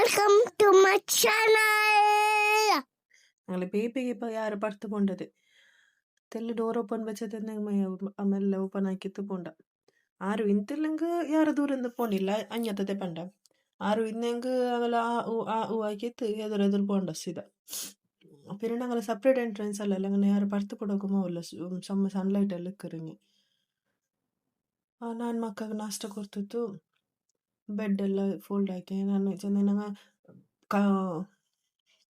Welcome to my channel. ഞങ്ങൾ ಬೇಬಿಗೆ ಯಾರು ಬರ್ತು ಪೋಂಡದೆ ತೆಲ್ಲು door open ಬಚ್ಚದ ಆಮೇಲೆ ಓಪನ್ ಆಕಿತ್ತು ಪೋಂಡ ಆರು ಇಂತಿಲ್ಲಂಗ ಯಾರ ದೂರಿಂದ ಪೋಂಡಿಲ್ಲ ಅഞ്ഞത്തತೆ ಪಂಡ ಆರು ಇನ್ನಂಗ ಅವೆಲ್ಲ ಆ ಊ ಆಕಿತ್ತು ಎದುರು ಪೋಂಡ ಸೀದಾ പിന്നെ ഞങ്ങൾ സെപ്പറേറ്റ് എൻട്രൻസ് അല്ല അങ്ങനെ ಯಾರು ಬರ್ತು ಕೊಡೋಕಮ್ಮ ಅಲ್ಲ ಸಮ್ಮ ಸನ್ಲೈಟ್ ಎಲ್ಲ ಇಕ್ಕರಿಂಗೆ ನಾನು ಮಕ್ಕಗೆ ನಾಷ್ಟ ಕೊಡ್ತಿತ್ತು ಬೆಡ್ ಎಲ್ಲ ಫೋಲ್ಡ್ ಹಾಕಿ ನಾನು ಚೆಂದ ನಂಗೆ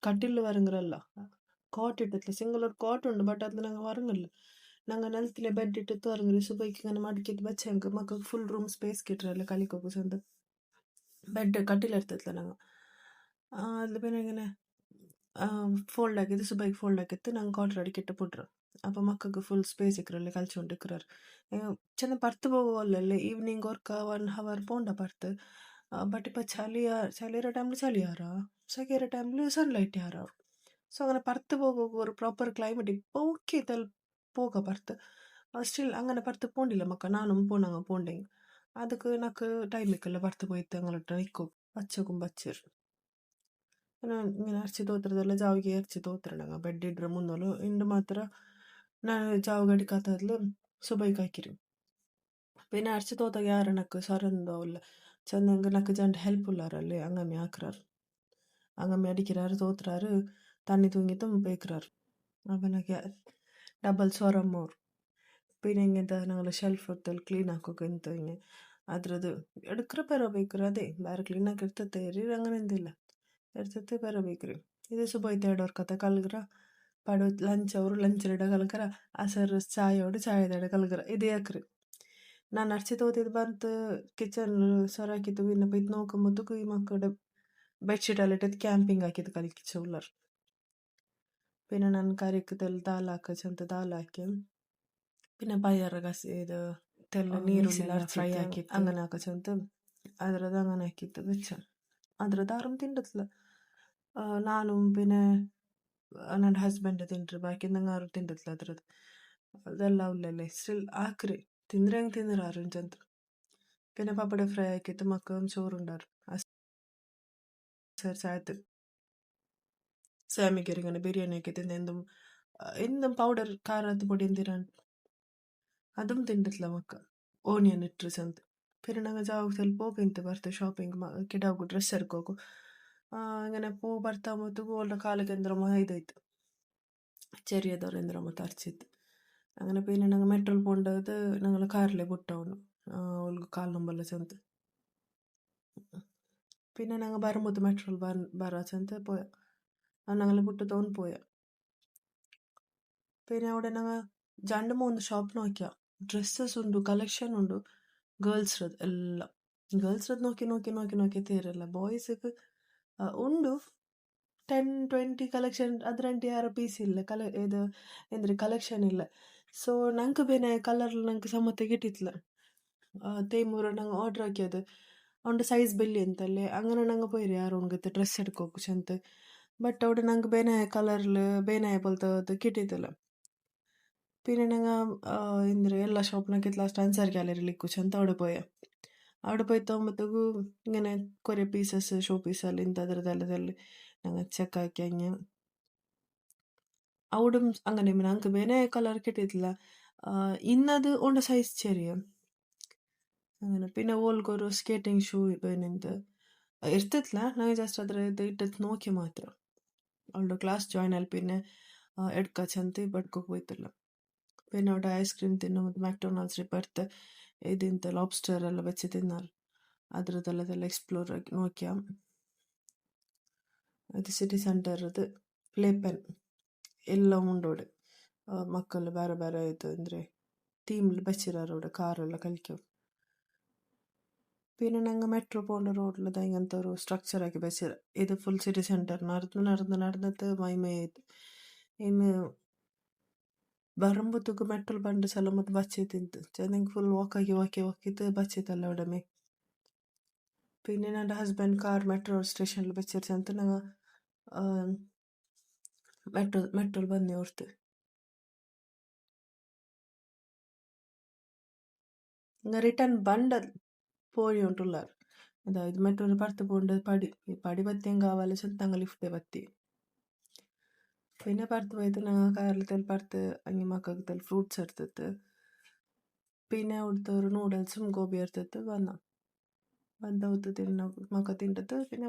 ಕಟ್ಟಿಲು ವರಂಗಿರಲ್ಲ ಕಾಟ್ ಇಟ್ಟತ್ಲೆ ಸಿಂಗಲ್ ഒരു ಕಾಟ್ ഉണ്ട് ಬಟ್ ಅದು ನಂಗೆ ವರಂಗಿಲ್ಲ ನಂಗೆ ನೆಲത്തിലെ ಬೆಡ್ ಇಟ್ಟಿತ್ತು ವರಂಗಿಲ್ಲ ಸುಬೈക്ക് ഇങ്ങനെ മടക്കിയിട്ട് വെച്ചെങ്കിൽ മക്കൾക്ക് ഫുൾ റൂം സ്പേസ് കിട്ടറല്ല കളിക്കൊക്കെ ചെന്ത് ಬೆಡ್ ಕಟ್ಟಿಲಿರ್ತೈತ್ಲ ನಂಗೆ അതിൽ പിന്നെ ഇങ്ങനെ ഫോൾഡ് ആക്കിയത് സുബൈക്ക് ഫോൾഡ് ആക്കിയിട്ട് ನಂಗೆ ಕಾಟರ್ ಅಡಿಕಿಟ್ಟು ಬಿಟ್ರು അപ്പം മക്കൾക്ക് ഫുൾ സ്പേസ് ഇക്കറല്ലേ കളിച്ചുകൊണ്ടിരിക്കറാറ് ചെന്ന പുറത്ത് പോകുമല്ലേ ഈവനിങ് ഓർക്ക 1 hour പോണ്ട പുറത്ത് ಬಟ್ ಇಪ್ಪ ಚಳಿಯೋ ಟೈಮ್ಲು ಚಳಿಯಾರ ಸೆಕೆಯರ ಟೈಮ್ಲು ಸನ್ಲೈಟ್ ಯಾರ ಸೊ അങ്ങനെ പുറത്ത് പോകുക ഒരു പ്രോപ്പർ ക്ലൈമറ്റ് ഇപ്പോൾ ഓക്കെ തൽ പോക പുറത്ത് സ്റ്റിൽ അങ്ങനെ പുറത്ത് പോണ്ടില്ല മക്ക നാനും പോണങ്ങ പോണ്ടെങ്കിൽ ಅದಕ್ಕೆ నాకు ಟೈಮ್ ಇಕ್ಕಲ್ಲ പുറത്ത് പോയിട്ട് ഞങ്ങളിട്ട് നിൽക്കും പച്ചക്കും പച്ചർ ഇങ്ങനെ അരച്ച് തോത്രದೆಲ್ಲ ಜಾವಿಗೆ ಅರచి ತೋತ್ರನಂಗ ಬೆಡ್ ಇಡ್ರ ಮುನ್ನೋಲು ಇಂಡು ಮಾತ್ರ ನಾನು ಜಾವಿಗೆ ಅಡಿಕಾತದ್ಲು ಸುಬೈಕ್ ಹಾಕಿರಿ പിന്നെ അരച്ച് തോത്തക ಯಾರ ನಕ್ಕು ಸರಂದೋ ಇಲ್ಲ ಚಂದಂಗ ನಕ್ಕು ಜಂಡ ಹೆಲ್ಪ್ ಉಲ್ಲಾರಲ್ಲಿ ಅಂಗಮ್ಮಿ ಹಾಕ್ರಾರು ಅಂಗಮ್ಮಿ ಅಡಿಕ್கிறாರು ತೋತ್ರಾರು ತಣ್ಣಿ ತೂಂಗಿತ್ತು ಬೇಕ್ರಾರು ಅವನಗೆ ಡಬಲ್ ಸೊರಮ್ಮವ್ರು പിന്നെ ഇങ്ങനത്തെ ഞങ്ങൾ ഷെൽഫ് എടുത്താൽ ക്ലീൻ ആക്കുക എന്ത് ഇങ്ങനെ ಅದ್ರದ್ದು എടുക്കറ ಬರಬೇಕ್ರಿ ಅದೇ ಬೇರೆ ಕ್ಲೀನ್ ಆಗಿ ಇರ್ತತೆ ರೀ അങ്ങനെ എന്തിಲ್ಲ ಇರ್ತತೆ ಬರಬೇಕ್ರಿ ಇದು ಸುಬೈತೆ ಎರಡವ್ರ ಕತೆ ಕಲ್ಗ್ರ ಪಡು ಲಂಚ್ ಅವರು ಲಂಚ್ ರೆಡ ಕಲ್ಗರ ಹಸರು ಚಾಯೋಡು ಚಾಯದೆಡ ಕಲ್ಗರ ಇದು ಯಾಕ್ರಿ ನಾನು ಅರ್ಚಿ ತೋತಿದ್ದು ಬಂತು ಕಿಚನ್ ಸೊರ ಹಾಕಿತ್ತು ಇನ್ನು ಇದು ನೋಕೊಂಬತ್ತು ಈ ಮಕ್ಕಳು ಬೆಡ್ಶೀಟ್ ಎಲ್ಲ ಇಟ್ಟಿದ್ದು ಕ್ಯಾಂಪಿಂಗ್ ಹಾಕಿದ್ದು ಕಲಿಕಿಚ್ಚ ಉಳ್ಳರ್ പിന്നെ ನಾನು ಕರಿಕದಲ್ಲಿ ದಾಲ್ ಹಾಕಂತ ದಾಲ್ ಹಾಕಿ പിന്നെ പയറ് കസി ഇത് തെല്ല നീരുള്ളില ഫ്രൈ ആക്കിയിട്ട് അങ്ങനെ ಹಾಕಂತ ಅದ್ರದ್ದು അങ്ങനെ ಹಾಕಿತ್ತು വെച്ച ಅದ್ರದ್ದು ಆರಾಮ್ ತಿಂಡತ್ಲ ನಾನು പിന്നെ ನನ್ನ ಹಸ್ಬೆಂಡ್ ತಿಂಡ್ರಿ ಬಾಕಿ ನಂಗೆ ಆರು ತಿಂಡತ್ಲ ಅದ್ರದ್ದು ಅದೆಲ್ಲ ಉಳ್ಳಲ್ಲೇ ಸ್ಟಿಲ್ ಹಾಕ್ರಿ ತಿಂದ್ರೆ ಹೆಂಗೆ ತಿಂದ್ರೆ ಆರಂಜಂತ പിന്നെ പപ്പട ഫ്രൈ ആക്കിയിട്ട് മക്കളും ചോറുണ്ടാറ് സായത്ത് സാമിക്കറി ഇങ്ങനെ ബിരിയാണി ആക്കിയിട്ട് എന്തും പൗഡർ ಖಾರದ പൊടി എന്തിനാണ് അതും ತಿಂಡತ್ಲ ಮಕ್ಕ ಓನಿಯನ್ ಇಟ್ರು ಚಂದ പിന്നെ ನಂಗೆ ಜಾವಾಗ ಸ್ವಲ್ಪ ಹೋಗಿಂತ ಬರ್ತೆ ಶಾಪಿಂಗ್ ಕಿಡಾಗು ಡ್ರೆಸ್ ಎರ್ಕೋಗು അങ്ങനെ പൂ ಬರ್ತಾಮತ್ತು ಓಲ್ಡ ಕಾಲಿಗೆ ಎಂದ್ರಮ್ಮ ಇದಾಯ್ತು ചെറിയതോർ ಎಂದ್ರಮ್ಮ ತರ್ಚಿತ್ತು അങ്ങനെ പിന്നെ ഞങ്ങൾ മെട്രോയിൽ പോകേണ്ടത് ഞങ്ങൾ കാറിലെ വിട്ടവണ് ഓൾക്ക് കാൽ നമ്പറിൽ ചെന്ന് പിന്നെ ഞങ്ങൾ വരുമ്പോൾ മെട്രോയിൽ ബറാ ചെന്ന് പോയ ഞങ്ങൾ വിട്ട് തോന്നി പോയ പിന്നെ അവിടെ ഞങ്ങൾ 2-3 ഷോപ്പ് നോക്കിയ ಡ್ರೆಸ್ಸಸ್ ಉಂಡು ಕಲೆಕ್ಷನ್ ಉಂಡು ಗರ್ಲ್ಸ್ರದ್ದು ಎಲ್ಲ ಗರ್ಲ್ಸ್ರದ್ದು ನೋಕಿ ತೀರಲ್ಲ ಬಾಯ್ಸಿಗೆ ಉಂಡು 10-20 ಕಲೆಕ್ಷನ್ ಅದ್ರಂಟು ಯಾರೋ ಪೀಸ್ ಇಲ್ಲ ಇದು ಎಂದ್ರೆ ಕಲೆಕ್ಷನ್ ಇಲ್ಲ ಸೊ ನಂಗೆ ಬೇನೆ ಕಲರ್ ನಂಗೆ ಸಮ್ಮತ್ತೆ ಗಿಟ್ಟಿತ್ಲ ತೇಮೂರ ನಂಗೆ ಆರ್ಡರ್ ಹಾಕಿയത് അവൻ്റെ സൈസ് ബെല്ലി എന്തല്ലേ അങ്ങനെ ഞങ്ങൾ പോയി ಯಾರು ಅವನಿಗೆ ಡ್ರೆಸ್ എടുക്കോക്കു ചെന്ത് ബട്ട് അവിടെ ഞങ്ങൾക്ക് ಬೇನಾಯ ಕಲರ್ಲು ಬೇನಾಯ പോലത്തെ കിട്ടിയിട്ടില്ല പിന്നെ ഞങ്ങൾ എന്തൊരു എല്ലാ ഷോപ്പിനൊക്കെ ലാസ്റ്റ് അൻസാർ ಗ್ಯಾಲರಿಲಿಕ್ಕು ചെന്ത് അവിടെ പോയി തോമ്പത്തേക്കു ഇങ്ങനെ കുറേ പീസസ് ഷോ പീസെല്ലാം ಇಂಥದ್ರದ್ದೆಲ್ಲದಲ್ಲಿ ഞങ്ങൾ ಚೆಕ್ ಹಾಕಿ ಹಂಗೆ അവിടെ അങ്ങനെ ഞങ്ങൾക്ക് ಬೇನಾಯ ಕಲರ್ കിട്ടിയിട്ടില്ല ഇന്നത് ഓണ്ട സൈസ് ചെറിയ അങ്ങനെ പിന്നെ ഓൾക്കൊരു സ്കേറ്റിംഗ് ഷൂ ಬೇನೆಂದು ಇರ್ತಿತ್ಲ ನಂಗೆ ಜಾಸ್ತಿ ಅದ್ರ ಇಟ್ಟದ್ದು ನೋಕಿ ಮಾತ್ರ ಅವಳು ಕ್ಲಾಸ್ ಜಾಯ್ನ್ ಅಲ್ಲಿ പിന്നെ എടുക്ക ചെന്ത് ಬಡ್ಕೋಕ್ ಹೋಯ್ತಿಲ್ಲ പിന്നെ അവിടെ ഐസ്ക്രീം ತಿನ್ನು ಮತ್ತು ಮ್ಯಾಕ್ಡೊನಾಲ್ಡ್ಸ್ ಬರ್ತೆ ಇದಿಂತ ಲಾಬ್ಸ್ಟರ್ ಎಲ್ಲ വെച്ച് ತಿನ್ನಾರು ಅದ್ರದ್ದೆಲ್ಲ ಎಕ್ಸ್ಪ್ಲೋರ್ ಆಗಿ ನೋಕಿಯ ಅದು ಸಿಟಿ ಸೆಂಟರ್ದು ಪ್ಲೇ ಪೆನ್ ಎಲ್ಲ ಉಂಡೋಡೆ ಮಕ್ಕಳು ಬೇರೆ ಬೇರೆ ಇದು ಅಂದರೆ തീമിൽ വെച്ചിരാറോടെ കാറെല്ലാം കളിക്കും പിന്നെ ഞങ്ങൾ മെട്രോ പോകേണ്ട റോഡിൽ ഇങ്ങനത്തെ ഒരു സ്ട്രക്ചർ ആക്കി വെച്ചിര ഇത് ഫുൾ സിറ്റി സെൻറ്റർ നടന്നിട്ട് മൈമയായിട്ട് ಇನ್ನು ಬರಂಬತ್ತುಗು ಮೆಟ್ರೋಲ್ ಬಂದು ಸಲ ಮತ್ತು ಬಚ್ಚೈತಿಂತು ಚೆನ್ನಾಗಿ ಫುಲ್ ವಾಕಿದ್ದು ಬಚ್ಚೈತಲ್ಲ അവിടെ പിന്നെ എൻ്റെ ഹസ്ബൻഡ് കാർ മെട്രോ സ്റ്റേഷനിൽ വെച്ചിട്ട് ഞങ്ങൾ മെട്രോയിൽ ಬಂದೆ ಹೊರ್ತು ರಿಟರ್ನ್ ಬಂದ ಪೋಯಿ ಉಂಟುಲ್ಲಾರ അതായത് മറ്റൊരു പുറത്ത് പോകേണ്ടത് ഈ പടി പത്തിയും കാവാല ചെന്നങ്ങ് ലിഫ്റ്റ് പത്തി. പിന്നെ പുറത്ത് പോയിട്ട് ഞങ്ങൾ കേരളത്തിൽ പുറത്ത് അങ്ങ് മക്കൾക്ക് ഫ്രൂട്ട്സ് എടുത്തിട്ട് പിന്നെ അവിടുത്തെ ഒരു നൂഡിൽസും ഗോബി എടുത്തിട്ട് വന്നു തിന്ന മക്ക തിന്നിട്ട് പിന്നെ